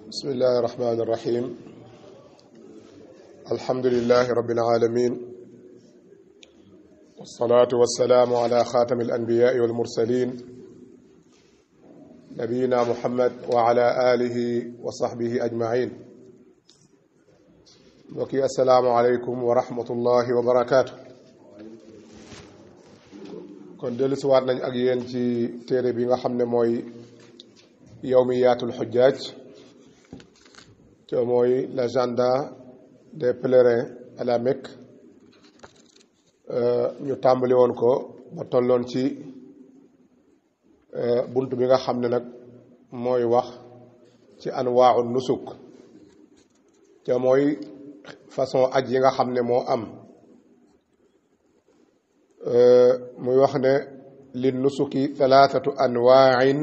بسم الله الرحمن الرحيم الحمد لله رب العالمين والصلاة والسلام على خاتم الأنبياء والمرسلين نبينا محمد وعلى آله وصحبه أجمعين وكي السلام عليكم ورحمة الله وبركاته kon dellu si waat nañ ak yéen ci téere bi nga xam ne mooy yawmiyaatul xujjaaj te mooy l'agenda des pèlerins à la Mecque ñu tàmbali woon ko ba tolloon ci bunt bi nga xam ne nag mooy wax ci anwaa'u nusuk te mooy façon aj yi nga xam ne moo am muy wax ne li nusuki thalathatu anwaa'in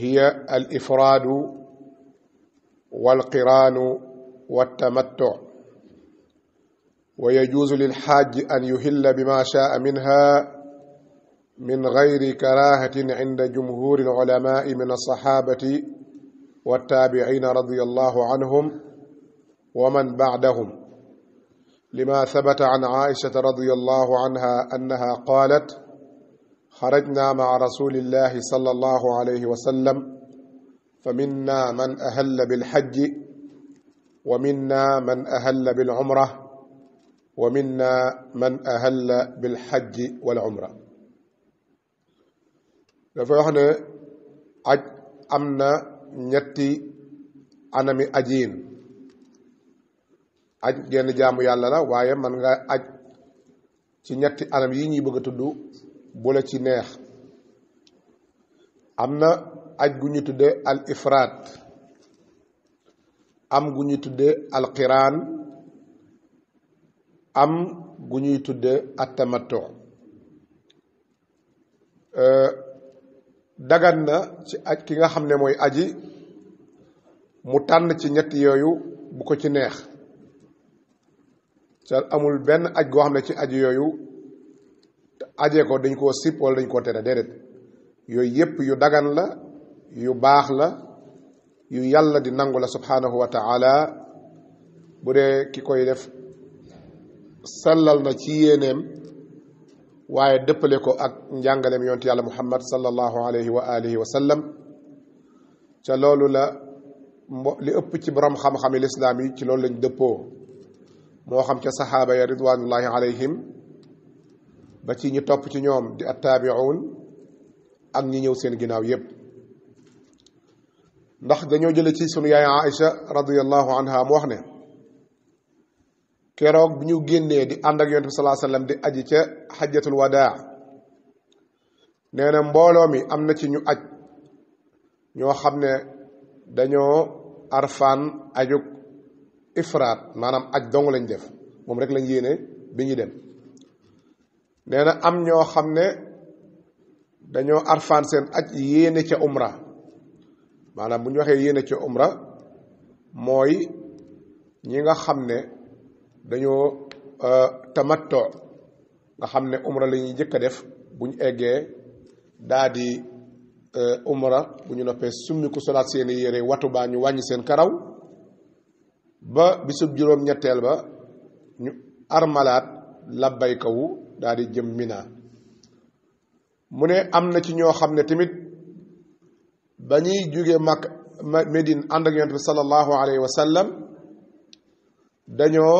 hiya al ifraadu wal qiraanu wat tamattu wa yajuuzu lil hajji an yuhilla bima shaa'a minha min ghayri karaahatin inda jumhuuril ulamaa'i min as-sahaabati wat taabi'iina radiyallahu anhum wa man ba'dahum لما ثبت عن عائشة رضي الله عنها أنها قالت خرجنا مع رسول الله صلى الله عليه وسلم فمنا من أهل بالحج ومنا من أهل بالعمرة ومنا من أهل بالحج والعمرة dafa wax ne aj am na ñetti anami ajiin aj genn jaamu yàlla la waaye man nga aj ci ñetti anam yi ñuy bëgg a tudd bu la ci neex am na aj gu ñu tudde al ifraat am gu ñuy tudde al qiraan am gu ñuy tudde at tamattu dagan na ci aj ki nga xam ne mooy aji mu tànn ci ñetti yooyu bu ko ci neex sa amul benn aj goo xam ne ci aj yooyu ajee ko dañ koo sip wala dañ koo tere déedéet yooyu yépp yu dagan la yu baax la yu yàlla di nangu la subhanahu wa ta'ala bu dee ki koy def sallal na ci yéeneem waaye dëppale ko ak njàngaleem yonent yàlla muhammad sallallahu alayhi wa alihi wa sallam ca loolu la li ëpp ci borom xam-xami lislaam yi ci loolu lañ dëppoo moo xam ca saxaaba ya ridwanullahi alayhim ba ci ñu topp ci ñoom di attaabi'un ak ñi ñëw seen ginnaaw yépp ndax dañoo jële ci sunu yaay Aïcha radiyallahu anha mu wax ne keroog bi ñu génnee di ànd ak yonent bi sallallahu alayhi wasallam di aji ca xajjatul wadaa nee na mbooloo mi am na ci ñu aj ñoo xam ne dañoo arfaan ajuk ifraat maanaam aj dong lañ def moom rek lañ yéene bi ñu dem nee na am ñoo xam ne dañoo arfaan seen aj yéene ca umra maanaam bu ñu waxee yéene ca umra mooy ñi nga xam ne dañoo tamatto nga xam ne umra la ñuy jëkk a def bu ñu eggee daa di umra bu ñu noppee summi ku solaat seeni yére watu baa ñu wàññi seen karaw ba bisub juróom ñetteel ba ñu armalaat labbaykawu daal di jëm Mina mu ne am na ci ñoo xam ne tamit ba ñuy jóge Makka Médine ànd ak yonent bi sallallahu alayhi wa sallam dañoo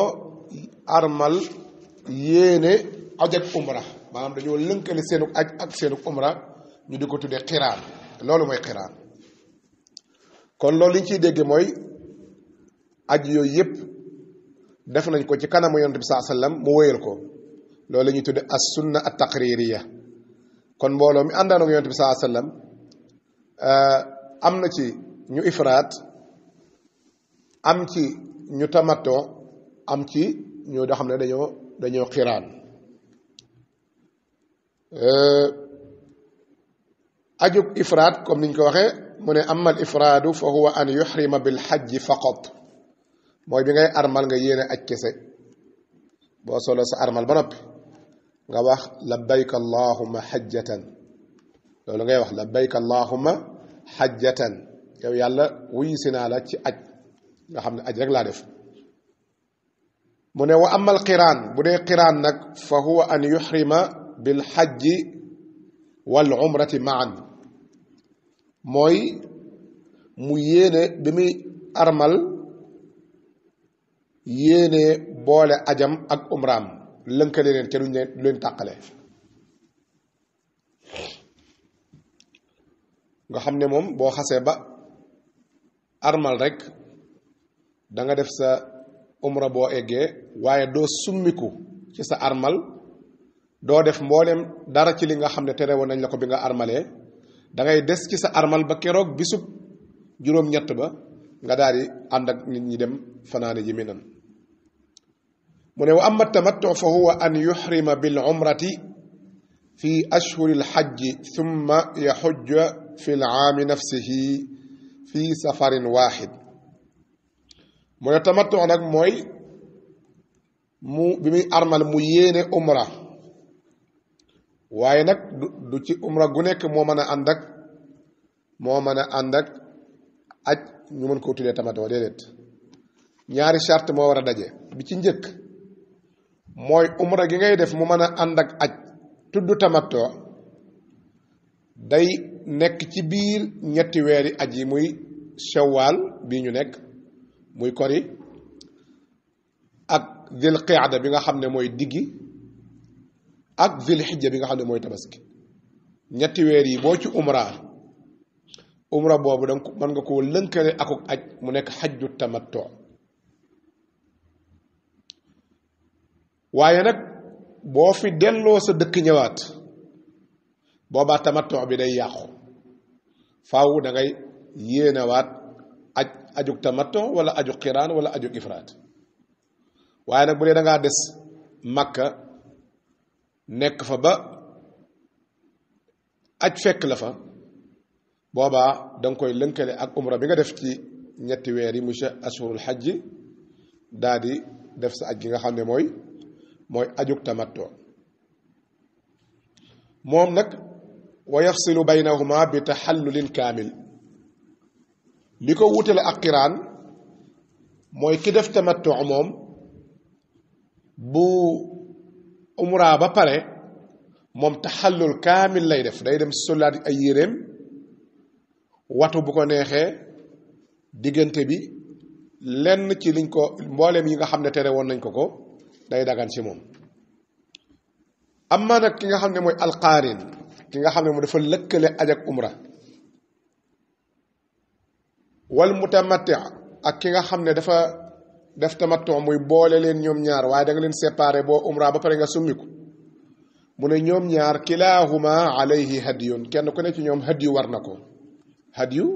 armal yéene aj ak umra maanaam dañoo lënkale seenu aj ak seenu umra ñu di ko tuddee xiraan loolu mooy xiraan kon loolu li ñu ciy dégge mooy aj yooyu yëpp def nañ ko ci kanamu yonent bi sallallahu alayhi wasallam mu wéyal ko loolu la ñuy tudde as sunna at taqririya kon mbooloo mi àndaan ak yonent bi sallallahu alayhi wasallam am na ci ñu ifraat am ci ñu tamatto am ci ñu doo xam ne dañoo xiraan ajug ifraat comme niñ ko waxee mu ne amma al ifraadu fa huwa an yuhrima bil hajji faqat mooy bi ngay armal nga yéene aj kese boo solo sa armal ba noppi nga wax labbayka allahumma hajjatan loolu ngay wax labbayka allahumma hajjatan yow yàlla wuyu si naa la ci aj nga xam ne aj rek laa def mu ne wa amal qiraan bu dee qiraan nag fa huwa an yuxrima bil xajji wal umrati maan mooy mu yéene bi muy armal yéene boole ajam ak umraam lënkale leen ca duñ leen tàqale nga xam ne moom boo xasee ba armal rek da nga def sa umra boo eggee waaye doo summiku ci sa armal doo def mboolem dara ci li nga xam ne tere woon nañ la ko bi nga armalee da ngay des ci sa armal ba keroog bisub juróom-ñett ba nga daal di ànd ak nit ñi dem fanaane ji Minan mu ne wa amma tamattu fa huwa an yuxrima bil umrati fi ashhuri lxajji thumma yaxujja fi laami nafsihi fi safarin waaxid mu ne tamattu nag mooy mu bi muy armal mu yéene umra waaye nag du ci umra gu nekk moo mën a ànd ak aj ñu mën koo tuddee tamattu déedéet ñaari charte moo war a daje bi ci njëkk mooy umra gi ngay def mu mën a ànd ak aj tudd tamattu day nekk ci biir ñetti weeri aj yi muy shawwal bii ñu nekk muy kori ak zil qiada bi nga xam ne mooy diggi ak zil xijja bi nga xam ne mooy tabaski ñetti weer yi boo ci umra boobu danga mën nga koo lënkale akuk aj mu nekk xajju tamattu waaye nag boo fi delloo sa dëkk ñëwaat boobaa tamattu bi day yàqu faaw da ngay yéenewaat ajug tamattu wala ajug qiraan wala ajug ifraat waaye nag bu dee da ngaa des Makka nekk fa ba aj fekk la fa boobaa da nga koy lënkale ak umra bi nga def ci ñetti weer yi monsieur ashurul xajji daa di def sa aj gi nga xam ne mooy ajug tamattu moom nag wa yafsilu baynahuma bi taxallulin kaamil li ko wutale ak qiraan mooy ki def tamattu moom bu umra ba pare moom taxallul kaamil lay def day dem solaat ay yéreem watu bu ko neexee diggante bi lenn ci liñ ko mbooleem yi nga xam ne tere woon nañ ko day dagan ci moom amma nag ki nga xam ne mooy alqaarin ki nga xam ne mu dafa lëkkale aj ak umra wal mutamatti ak ki nga xam ne dafa def tamattu muy boole leen ñoom ñaar waaye da nga leen séparé boo umra ba pare nga summiku mu ne ñoom ñaar kilaahuma alayhi hadiyun kenn ku ne ci ñoom hadiyu war na ko hadiyu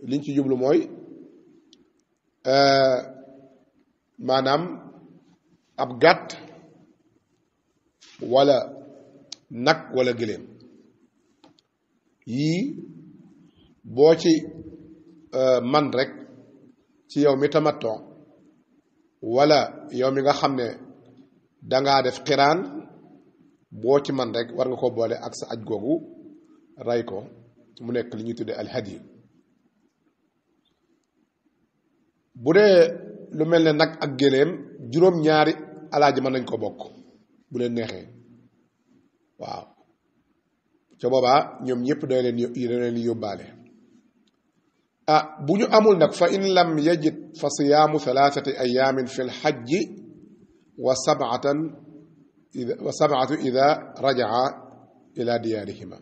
liñ ci jublu mooy maanaam ab gàtt wala nag wala gëléem yii boo ci man rek ci yow mi tamattu wala yow mi nga xam ne dangaa def qiraan boo ci man rek war nga ko boole ak sa aj googu ray ko mu nekk li ñuy tuddee alhadi bu dee lu mel ne nag ak géléem juróom-ñaari alaaji mën nañ ko bokk bu leen neexee waaw ca boobaa ñoom ñëpp da leen yóbbaale bu ñu amul nag fa in lam yajid fa siyaamu thalathati ayamin fi lxajji wa sab'atu ida rajaa ila diyaarihima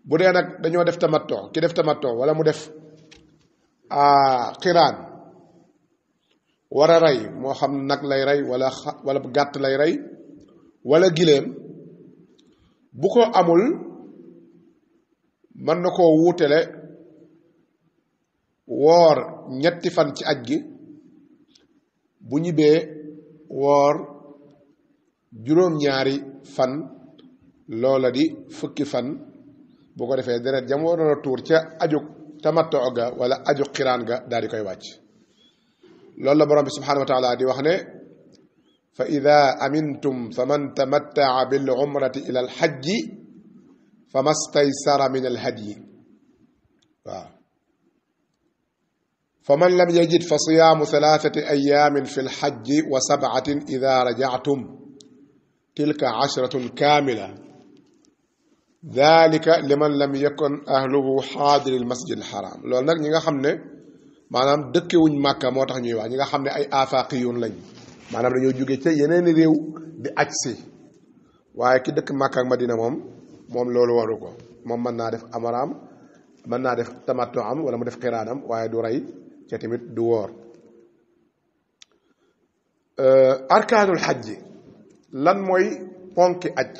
bu dee nag dañoo def tamattu ki def tamattu wala mu def qiraan war a rey moo xam nag lay rey wala gàtt lay rey wala giléem bu ko amul mën na koo wuutale woor ñetti fan ci aj gi bu ñibbee woor juróom-ñaari fan loola di fukki fan bu ko defee deret jam waroon a tuur ca ajug tamattu ga wala ajug qiraan ga daal di koy wàcc loolu la borom bi subhanahu wa taala di wax ne fa ida amintum fa man tamattaa bil umrati ila al hajji fa mastaysara min al hadyi waaw فمن لم يجد فصيام 3 أيام في الحج و7 إذا رجعتم تلك 10 كاملة ذلك لمن لم يكن أهله حاضر المسجد الحرام لول نك ñinga xamne manam dekk wuñ makka motax ñuy wax ñinga xamne ay afaqiyun lañ manam dañoo joggé ci yeneen réew di acci waye ki dekk makka ak madina mom loolu waru ko mom man na def amaram man na def tamattu am wala mu def qiranam waye du ray ci tamit du wor arkanul hajj lan moy ponki aj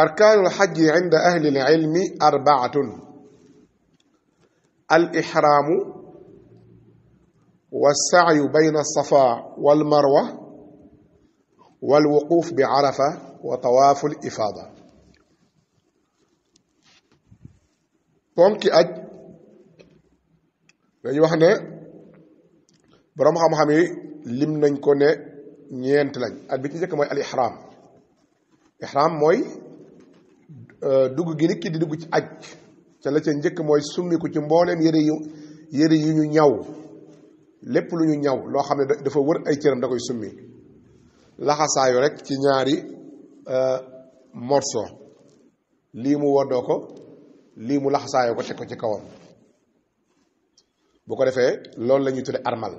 arkanul hajj inda ahli al-ilm 4 al-ihram والسعي بين الصفا والمروة والوقوف بعرفة وطواف الإفاضة ponki aj dañu wax ne borom xam-xam yi lim nañ ko ne ñeent lañ at bi ci njëkk mooy al ihram mooy dugg gi nit ki di dugg ci aj ca la ca njëkk mooy summiku ci mbooleem yëre yu ñu ñaw lépp lu ñu ñaw loo xam ne dafa wër ay cëram da koy summi laxasaayu rek ci ñaari morceau lii mu woddoo ko lii mu laxasaayoo ko teg ko ci kawam bu ko defee loolu la ñuy tudde armal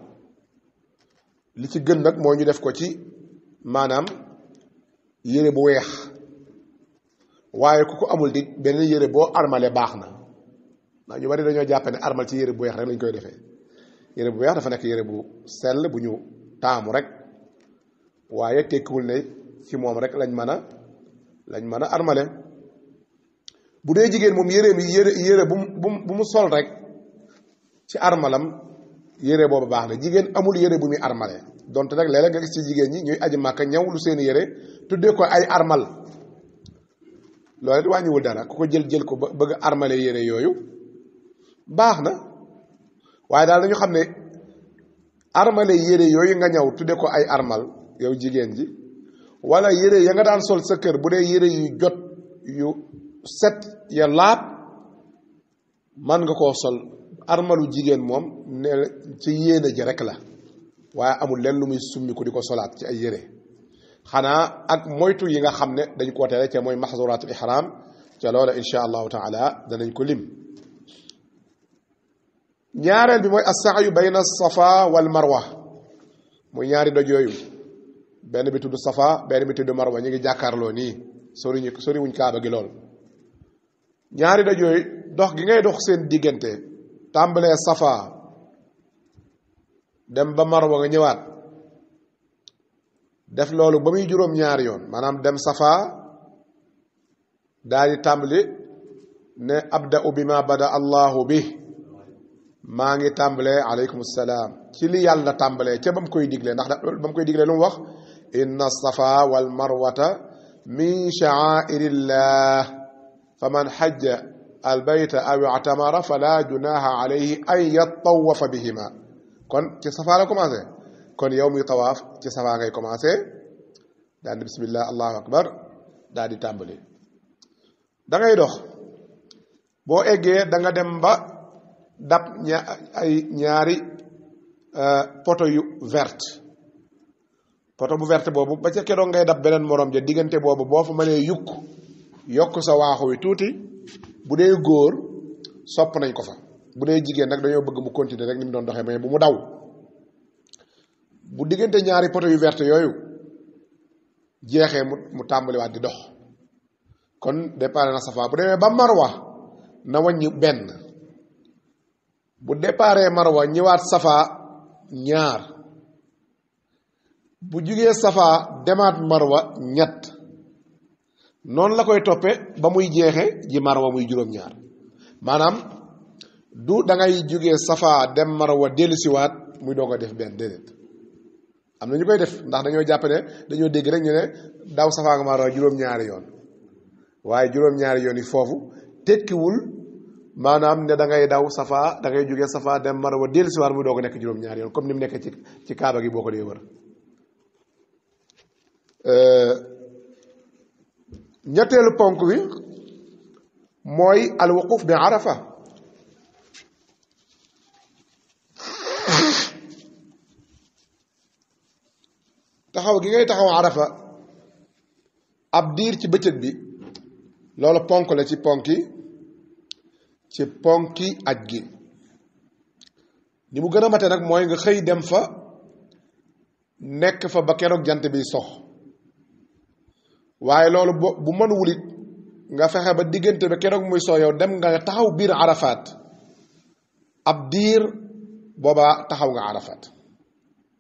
li ci gën nag moo ñu def ko ci maanaam yére bu weex waaye ku ko amul di benn yére boo armale baax na ndax ñu bari dañoo jàpp ne armal ci yére bu weex rek lañ koy defee yére bu weex dafa nekk yére bu sell bu ñu taamu rek waaye tekkiwul ne ci moom rek lañ mën a armale bu dee jigéen moom yére bu mu sol rek ci armalam yére boobu baax na jigéen amul yére bu muy armale donte nag léeg-léeg nga gis ci jigéen ñi ñuy aji màkka ñaw lu seen yére tuddee ko ay armal loolu it wàññiwul dara ku ko jël ko bëgg armale yére yooyu baax na waaye daal dañu xam ne armale yére yooyu nga ñaw tuddee ko ay armal yow jigéen ji wala yére ya nga daan sol sa kër bu dee yére yu jot yu set ya laab man nga koo sol armalu jigéen moom ne ci yéene ji rek la waaye amul leen lu muy summi ko di ko solaat ci ay yére xanaa ak moytu yi nga xam ne dañ koo tere ca mooy maxzuratul ihram ca loola insha allahu taala danañ ko lim ñaareel bi mooy as-sa'yu bayna as-safa wal marwa muy ñaari doj yooyu benn bi tudd safa benn bi tudd marwa ñu ngi jàkkaarloo nii soriwuñ kaaba gi lool ñaari doj yooyu dox gi ngay dox seen diggante tàmbalee safa dem ba marwa nga ñëwaat def loolu ba muy juróom-ñaari yoon maanaam dem safa daal di tàmbali ne abda'u bima bada allahu bi maa ngi tàmbalee aleykum salaam ci li yàlla tàmbalee ca ba mu koy diglee ndax ba mu koy diglee lu mu wax inna safa wal marwata min sha'airillah faman hajja albayta aw i'tamara fala junaha alayhi an yattawafa bihima kon ci safa la commencé kon yow muy tawaaf ci safa ngay commencé daal di bismillah allahu akbar daal di tàmbali da ngay dox boo eggee da nga dem ba dab ay ñaari poto yu verte poto bu verte boobu ba ca keroog ngay dab beneen morom ja diggante boobu boo fa mënee yokk sa waaxu wi tuuti bu dee góor sopp nañ ko fa bu dee jigéen nag dañoo bëgg mu continuer rek ni mu doon doxee mais bu mu daw bu diggante ñaari poto yu verte yooyu jeexee mu tàmbaliwaat di dox kon départ na safa bu demee ba marwa na wàññi benn bu déparé marwa ñëwaat safa ñaar bu jugee safa demaat marwa ñett noonu la koy toppe ba muy jeexe ji marwa muy juróom-ñaar maanaam du da ngay jugee safa dem marwa dellusiwaat muy doog a def benn déedéet am na ñu koy def ndax dañoo jàpp ne dañoo dégg rek ñu ne daw safa ak marwa juróom-ñaari yoon waaye juróom-ñaari yoon yi foofu tekkiwul maanaam ne da ngay daw safa da ngay jógee safa dem marwa dellusiwaat muy doog a nekk juróom-ñaari yoon comme ni mu nekkee ci kaaba gi boo ko dee wër ñetteelu ponk bi mooy al wuquf bi arafa taxaw gi ngay taxaw arafa ab diir ci bëccëg bi loolu ponk la ci ponki aj gi ni mu gën a mate nag mooy nga xëy dem fa nekk fa ba keroog jant bi sox waaye loolu bu mën wulit nga fexe ba diggante ba keroog muy sox yow dem nga taxaw biir arafaat ab diir boobaa taxaw nga arafaat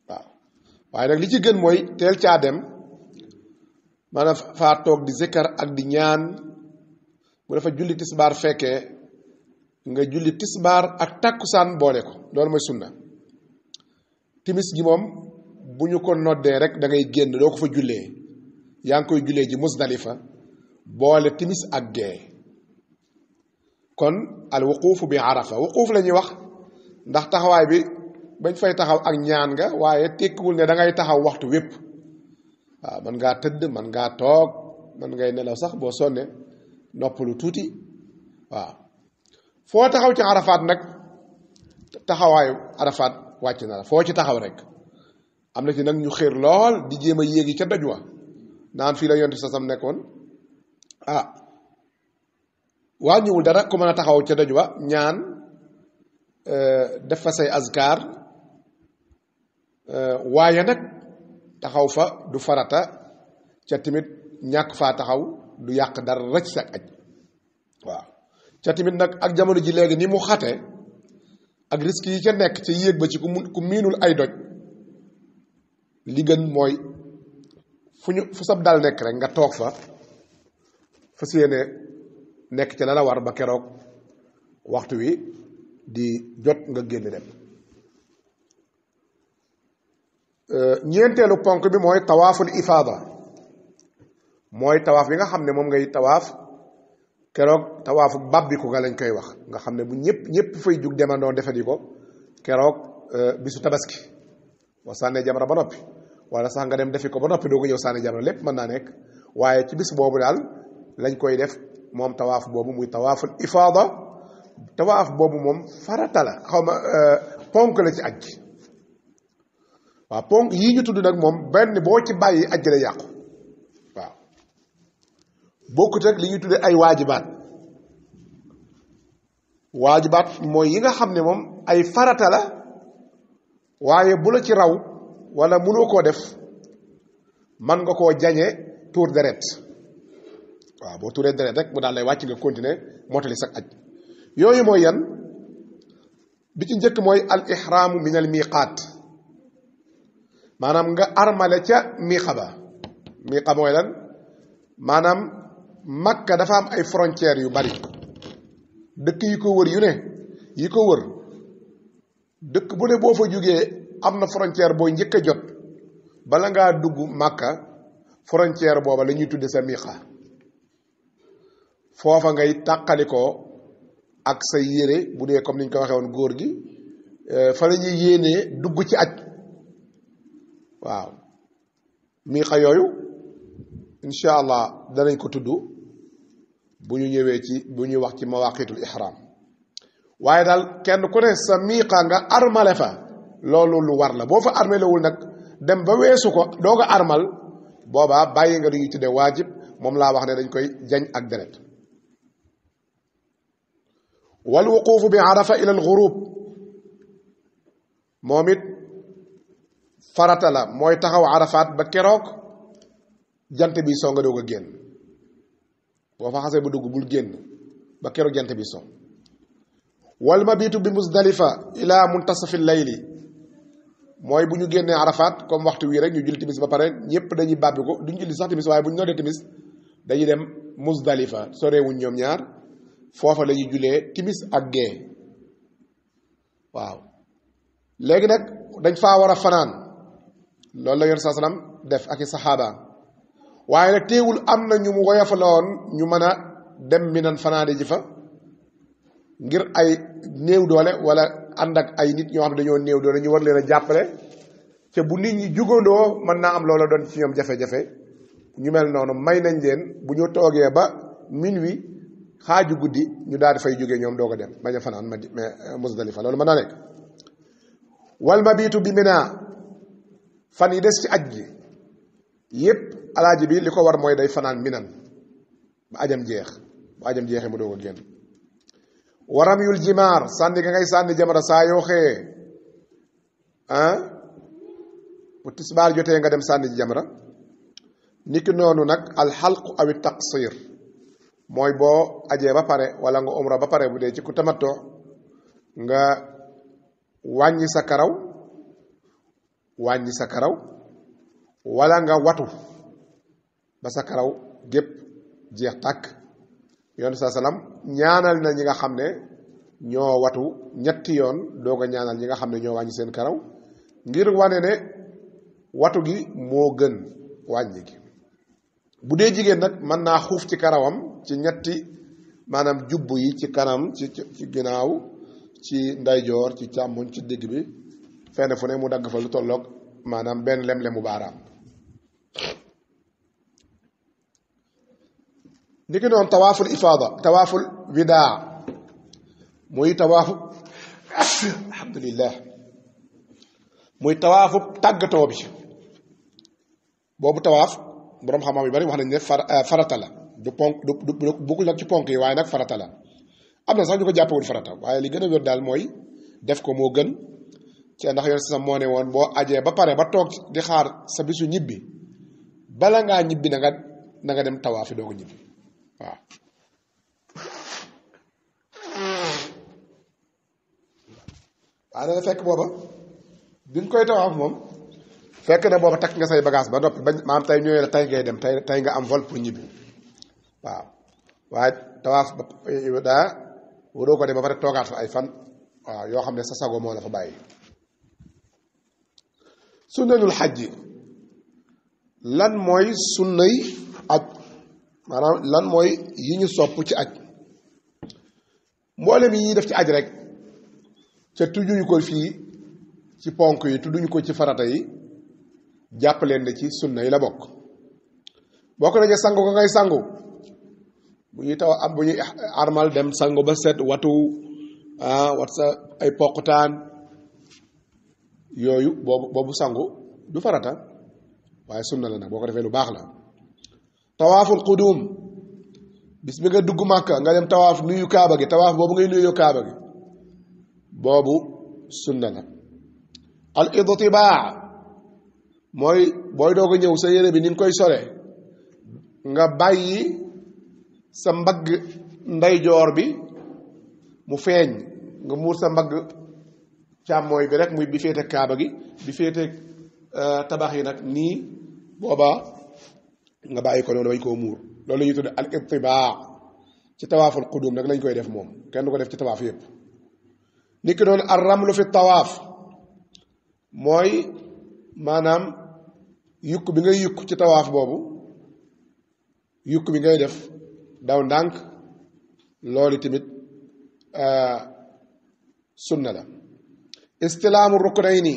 waaw waaye nag li ci gën mooy teel caa dem maanaam faa toog di zikkar ak di ñaan bu dafa julli tisbaar fekkee nga julli tisbaar ak takkusaan boole ko loolu mooy sunna timis gi moom bu ñu ko noddee rek da ngay génn doo ko fa jullee yaa ngi koy jullee ji Musdalifa boole timis ak gee kon al wuquufu bi arafa wuquuf la ñuy wax ndax taxawaay bi bañ fay taxaw ak ñaan nga waaye tekkiwul ne da ngay taxaw waxtu wépp waaw man ngaa tëdd man ngaa toog man ngay nelaw sax boo sonne noppalu tuuti waaw foo taxaw ci arafaat nag taxawaayu arafaat wàcc na la foo ci taxaw rek am na ci nag ñu xéer lool di jéem a yéegi ca doj wa naan fii la yonte sa sam nekkoon waa ñëwul dara ku mën a taxaw ca doj wa ñaan def fa say azkar waaye nag taxaw fa du farata ca timit ñàkk faa taxaw du yàq dara rëcc sa aj waaw ca timit nag ak jamono ji léegi ni mu xate ak risque yi ca nekk ca yéeg ba ci ku miinul ay doj li gën mooy fu sab dal nekk rek nga toog fa fas yéene nekk ca la la war ba keroog waxtu wi di jot nga génn dem ñeenteelu ponk bi mooy tawaaful ifaada mooy tawaaf bi nga xam ne moom ngay tawaaf keroog tawaafu bàbbiku nga lañ koy wax nga xam ne bu ñëpp fay jug demandoo defadi ko keroog bisu tabaski boo sànnee jamra ba noppi wala sax nga dem defi ko ba noppi doo ko ñëw sànni jamra lépp mën naa nekk waaye ci bis boobu daal lañ koy def moom tawaaf boobu muy tawaaful ifaada tawaaf boobu moom farata la ponk la ci aj gi waaw ponk yii ñu tudd nag moom benn boo ci bàyyi aj gi la yàqu waaw bokkut ak li ñuy tuddee ay waajibaat mooy yi nga xam ne moom ay farata la waaye bu la ci raw wala mënoo koo def man nga koo jañe tuur deret waaw boo tuuree deret rek mu daal lay wàcc nga continuer mottali sax aj yooyu mooy yan bi ci njëkk mooy al ihraamu min al miqaat maanaam nga armale ca miiqa ba miiqa mooy lan maanaam Makka dafa am ay frontières yu bari dëkk yi ko wër yu ne yi ko wër dëkk bu ne boo fa jógee am na frontière booy njëkk a jot bala ngaa dugg Makka frontière booba la ñuy tudde sa miiqa foofa ngay tàqalikoo ak sa yére bu dee comme ni ñu ko waxee woon góor gi fa la ñuy yéenee dugg ci aj waaw miiqa yooyu incha allah danañ ko tudd bu ñu ñëwee bu ñuy wax ci mawaqitul ihram waaye daal kenn ku ne sa miiqa nga armale fa loolu lu war la boo fa armalewul nag dem ba weesu ko doo nga armal boobaa bàyyi nga lu ñuy tuddee waajib moom laa wax ne dañ koy jañ ak deret wal wuquufu bi arafa ila al ghurub moom it farata la mooy taxaw arafaat ba keroog jant bi soo nga doog a génn boo fa xasee ba dugg bul génn ba keroog jant bi soo wal mabitu bi Musdalifa ila muntasafi layli mooy bu ñu génnee arafaat comme waxtu wii rek ñu julli timis ba pare ñëpp dañuy bàbbi ko duñ julli sax timis waaye bu ñu noddee timis dañuy dem Musdalifa soreewuñ ñoom ñaar foofa la ñuy jullee timis ak gee waaw léegi nag dañ faa war a fanaan loolu la yor saa salaam def ak i saxaaba waaye nag teewul am na ñu mu woyofaloon ñu mën a dem Minan fanaane ji fa ngir ay néew doole wala ànd ak ay nit ñoo xam ne dañoo néew doole ñu war leen a jàppale te bu nit ñi jugandoo mën naa am loola doon ci ñoom jafe-jafe ñu mel noonu may nañ leen bu ñu toogee ba minuit xaaju guddi ñu daal di fay jógee ñoom doog a dem bañ a fanaan Musdalifa loolu mën naa nekk wal mabitu bi Mina fan yi des ci aj gi yépp alaaji bi li ko war mooy day fanaan minan ba ajam jeex ba ajam jeexee mu doog a génn waram yul jimaar sànni ga ngay sànni jamara saa yoo xëyee bu tisbaar jotee nga dem sànni ji jamra niki noonu nag alxalqu awi taqsir mooy boo ajee ba pare wala nga umra ba pare bu dee ci ku tamatto nga wàññi sa karaw wala nga watu ba sa karaw gépp jeex tàkk yoon saa salaam ñaanal na ñi nga xam ne ñoo watu ñetti yoon doog a ñaanal ñi nga xam ne ñoo wàññi seen karaw ngir wane ne watu gi moo gën wàññi gi bu dee jigéen nag mën naa xuuf ci karawam ci ñetti maanaam jubb yi ci kanam ci ginnaaw ci ndeyjoor ci càmmoñ ci digg bi fenn fu ne mu dagg fa lu tolloog maanaam benn lem-lemu baaraam niki noonu tawaaful ifaada tawaaful widaa muy tawaafu alhamdulillah muy tawaafu tàggatoo bi boobu tawaaf boroom xam-xam yu bari wax nañ ne farata la du ponk du bokkul nag ci ponk yi waaye nag farata la am na sax ñu ko jàppewul farata waaye li gën a wér daal mooy def ko moo gën ci ndax yoon sa moo ne woon boo ajee ba pare ba toog di xaar sa bisu ñibbi bala ngaa ñibbi na nga dem tawaafi doo ko ñibbi waaw waaye dana fekk booba bi nga koy tawaaf moom fekk na booba takk nga say bagage ba noppi bañ maam tey ñëwee la tey ngay dem tey nga am vol pour ñibbi waaw waaye tawaaf daa waroo ko dem ba pare toogaat fa ay fan waaw yoo xam ne sa sago moo la fa bàyyi sunnanul xajji lan mooy sunnay aj maanaam lan mooy yi ñu sopp ci aj mboolem yi ñuy def ci aj rek ca tudduñu ko fii ci ponk yi tudduñu ko ci farata yi jàpp leen ne ci sunna yi la bokk bokk nañu sangu ko ngay sangu bu ñuy taw am bu ñuy armal dem sangu ba set watu wat sa ay poqutaan yooyu boobu sangu du farata waaye sunna la nag boo ko defee lu baax la tawaaful qudum bis bi nga dugg màkka nga dem tawaaf nuyu kaaba gi tawaaf boobu ngay nuyu kaaba gi boobu sunna la al idtibaa mooy booy doog a ñëw sa yére bi ni nga koy sole nga bàyyi sa mbagg ndeyjoor bi mu feeñ nga muur sa mbagg càmmooy bi rek muy bi féete kaaba gi bi féete tabax yi nag nii boobaa nga bàyyi ko noonu bañ koo muur loolu la ñuy tudde al itibaa ci tawaaful qudum nag lañ koy def moom kenn du ko def ci tawaaf yépp nit ki noonu ar ramlu fi tawaaf mooy maanaam yukk bi ngay yukk ci tawaaf boobu yukk bi ngay def daw ndànk loolu tamit sunna la istilaamu ruknayni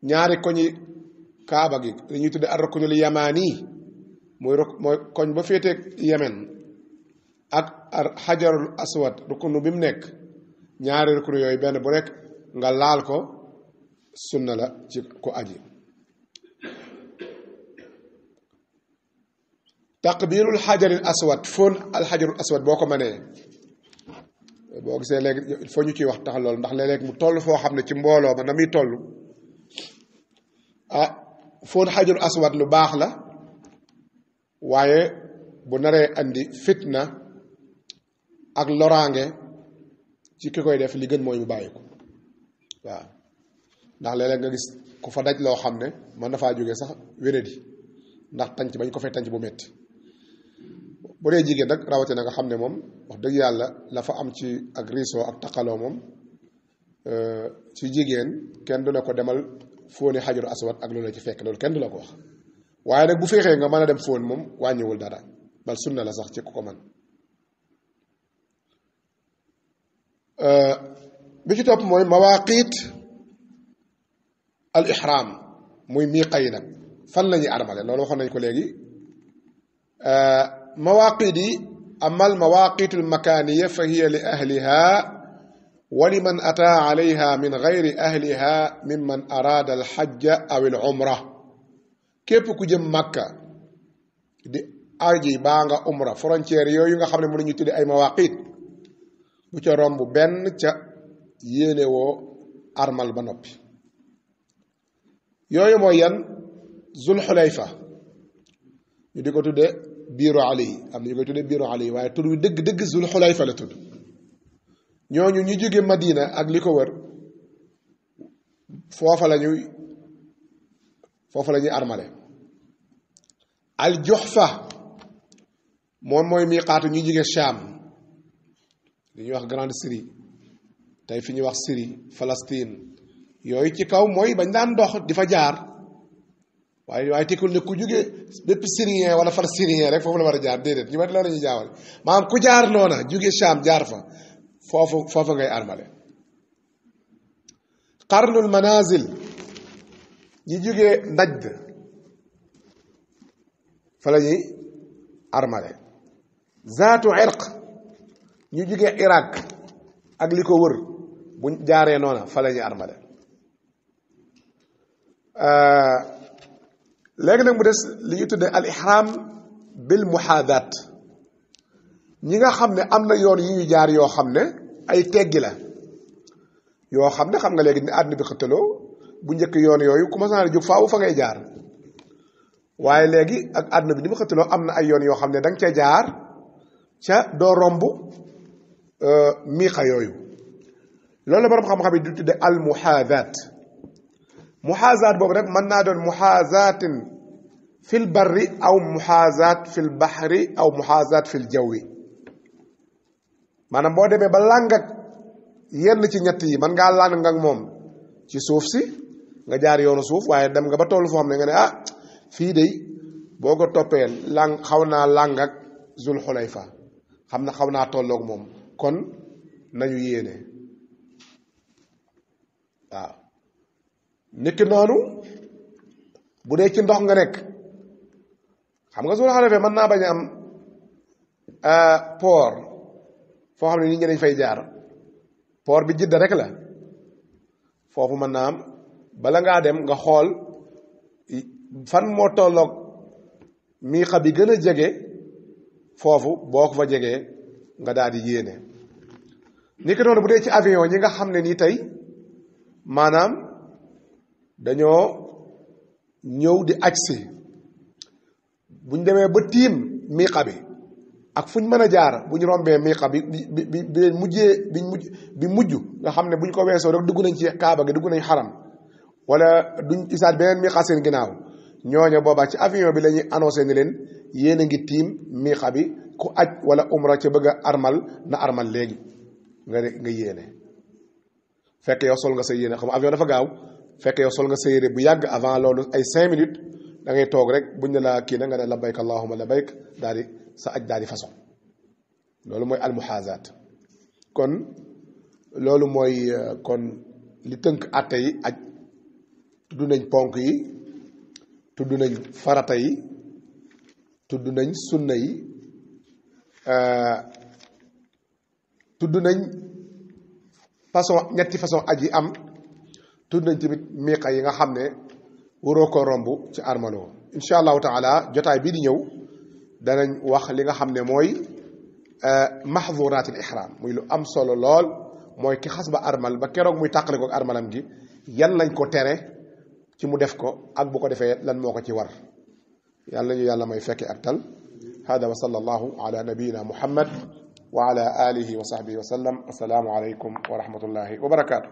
ñaari koñi kaaba gi dañuy tudde ar ruknul yamaani mooy koñ ba féeteeg yemen ak ar xajarul aswad ruknu bi mu nekk ñaari ruknu yooyu benn bu nekk nga laal ko sunna la ci ku aji taqbirul xajaril aswad fóon alxajarul aswad boo ko mënee boo gisee léegi il faut ñu ciy wax tax loolu ndax léeg-léeg mu toll foo xam ne ci mbooloo ma na muy toll fóon xajarul aswad lu baax la waaye bu naree andi fitna ak loraange ci ki koy def li gën mooy mu bàyyi ko waaw ndax léeg-léeg nga gis ku fa daj loo xam ne mën na faa jógee sax wéradi ndax tànc bañ ko fay tànc bu metti bu dee jigéen nag rawatina nga xam ne moom wax dëgg yàlla la fa am ci ak riisoo ak taqaloo moom ci jigéen kenn du la ko demal fóoni xajaru aswad ak loolu la ci fekk loolu kenn du la ko wax waaye nag bu feexee nga mën a dem fóon moom wàññiwul dara bal sunna la sax ci ku ko man bi ci topp mooy mawaqit al ihram muy miiqa yi nag fan la ñuy armale loolu waxoon nañ ko léegi mawaqit yi amal mawaqitu almakaniya fa hiya li ahliha wa liman ataa alayha min gayri ahliha mimman arada alxajja aw al umra képp ku jëm Makka di aji baa nga umra frontière yooyu nga xam ne mënuñu tudde ay mawaqit bu ca romb benn ca yéene woo armal ba noppi yooyu mooy yan zul xulayfa ñu di ko tudde biiru ali am na ñu koy tudde biiru ali waaye tur wi dëgg-dëgg zul xulayfa la tudd ñooñu ñu jóge Madina ak li ko wër foofa la ñuy armale al juhfa moom mooy miiqaatu ñu jóge Sham li ñuy wax grande Syrie tey fi ñuy wax Syrie Palestine yooyu ci kaw mooy bañ daan dox di fa jaar waaye tekkul ne ku jóge bépp syrien wala palestinien rek foofu la war a jaar déedéet ñu bari loolu la ñuy jaawale maanaam ku jaar noona jóge Sham jaar fa foofu ngay armale qarnul manazil ñi jóge Najd fa la ñuy armale zaatu irq ñu jóge Irak ak li ko wër buñ jaaree noona fa la ñuy armale léegi nag mu des li ñu tuddee al ihram bil muhaadaat ñi nga xam ne am na yoon yi ñu jaar yoo xam ne ay teggi la yoo xam ne xam nga léegi ni àdduna bi xëttaloo bu njëkk yoon yooyu commencé naa jóg faaw fa ngay jaar waaye léegi ak àdduna bi ni mu xëttaloo am na ay yoon yoo xam ne da nga ca jaar ca doo romb miiqa yooyu loolu la borom xam-xam yi di tudde al muhaadaat muhaadaat boobu rek mën naa doon muhaadaatin fil barri aw muhaadaat fil baxri aw muhaadaat fil jawwi maanaam boo demee ba làng ak yenn ci ñett yi mën ngaa làng ak moom ci suuf si nga jaar yoonu suuf waaye dem nga ba tollu foo xam ne nga ne ah fii de boo ko toppee xaw naa làng ak zul xulayfa xam na xaw naa tolloog moom kon nañu yéene waaw niki noonu bu dee ci ndox nga nekk xam nga zul xulayfa mën naa bañ a am port foo xam ne nit ñi dañ fay jaar port bi Jidda rek la foofu mën naa am bala ngaa dem nga xool fan moo tolloog miiqa bi gën a jege foofu boo ko fa jegee nga daal di yéene ni ki noonu bu dee ci avion ñi nga xam ne nii tey maanaam dañoo ñëw di agsi buñ demee ba tiim miiqa bi ak fu ñu mën a jaar bu ñu rombee miiqa bi mujj nga xam ne bu ñu ko weesoo rek dugg nañ ci kaaba gi dugg nañ xaram wala duñ isaat beneen miiqa seen ginnaaw ñooñu boobaa ci avion bi la ñuy annoncé ni leen yéen a ngi tiim miiqa bi ku aj wala umra ca bëgg a armal na armal léegi nga yéene fekk yow sol nga sa yéene xam avion dafa gaaw fekk yow sol nga sa yére bu yàgg avant loolu ay 5 minutes da ngay toog rek buñ ne la kii na nga ne labbayk allahumma labbayk daal di sa aj daal di façon loolu mooy almuhaazaat kon loolu mooy kon li tënk àtte yi aj tudd nañ ponk yi tudd nañ farata yi tudd nañ sunna yi tudd nañ ñetti façon aj yi am tudd nañ tamit miiqa yi nga xam ne waroo ko romb ci armaloo insha allahu taala jotaay bii di ñëw danañ wax li nga xam ne mooy mahduratil ihram muy lu am solo lool mooy ki xas ba armal ba keroog muy tàqale ko armalam gi yan lañ ko tere ci mu def ko ak bu ko defee lan moo ko ci war yàlla ñu yàlla may fekke ak tal hada wa sallallahu ala nabiyina muhammad wa ala alihi wa sahbihi wa sallam assalaamu alaykum wa rahmatullahi wa barakatuh